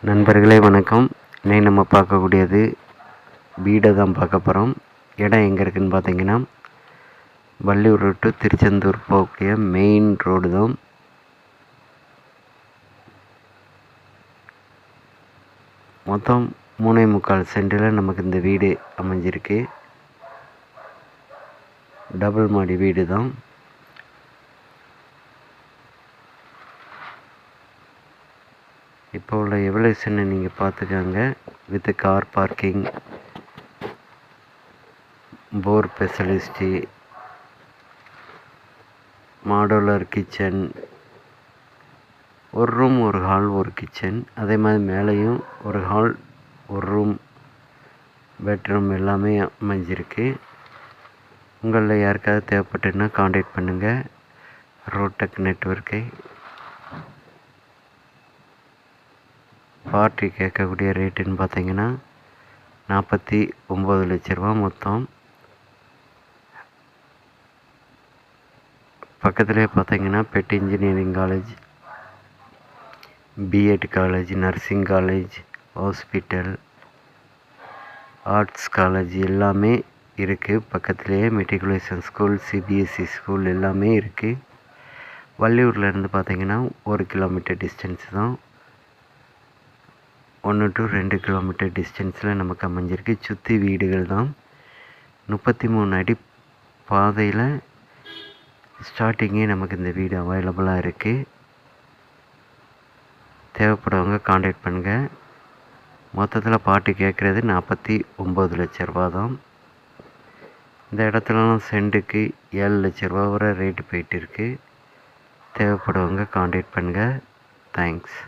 நண்பர்களே வணக்கம். இன்னைக்கு நம்ம பார்க்கக்கூடியது வீடை தான் பார்க்க போகிறோம். இடம் எங்கே இருக்குதுன்னு பார்த்தீங்கன்னா, வள்ளியூர் டு திருச்செந்தூர் போகக்கூடிய மெயின் ரோடு தான். மொத்தம் 3.25 சென்டில் நமக்கு இந்த வீடு அமைஞ்சிருக்கு. டபுள் மாடி வீடு தான். இப்போ உள்ள எவல்யூஷனை நீங்கள் பார்த்துக்கோங்க. வித் கார் பார்க்கிங், போர் ஸ்பெஷலிஸ்ட்டு, மாடுலர் கிச்சன், ஒரு ரூம் ஒரு ஹால் ஒரு கிச்சன், அதே மாதிரி மேலேயும் ஒரு ஹால் ஒரு ரூம் பெட்ரூம் எல்லாமே அமைஞ்சிருக்கு. உங்களில் யாருக்காவது தேவைப்பட்டுன்னா காண்டாக்ட் பண்ணுங்கள். ரோடெக் நெட்வொர்க்கை. பார்ட்டி கேட்கக்கூடிய ரேட்டுன்னு பார்த்தீங்கன்னா 49 லட்ச ரூபா மொத்தம். பக்கத்துலேயே பார்த்தீங்கன்னா பெட் engineering college, BEd college, nursing college, hospital, arts college எல்லாமே இருக்குது. பக்கத்துலேயே மெட்ரிகுலேஷன் ஸ்கூல், சிபிஎஸ்சி ஸ்கூல் எல்லாமே இருக்குது. வள்ளியூர்லேருந்து பார்த்தீங்கன்னா 1 கிலோமீட்டர் டிஸ்டன்ஸ் தான். 1 to 2 கிலோமீட்டர் டிஸ்டன்ஸில் நமக்கு அமைஞ்சிருக்கு. சுற்றி வீடுகள் தான். 33 அடி பாதையில் ஸ்டார்டிங்கே நமக்கு இந்த வீடு அவைலபிளாக இருக்குது. தேவைப்படுறவங்க காண்டாக்ட் பண்ணுங்கள். மொத்தத்தில் பார்ட்டி கேட்குறது 49 லட்ச ரூபா தான். இந்த இடத்துலலாம் சென்ட்டுக்கு 7 லட்ச ரூபா வரை ரேட்டு போயிட்டு இருக்குது. தேவைப்படுறவங்க காண்டாக்ட் பண்ணுங்கள். தேங்க்ஸ்.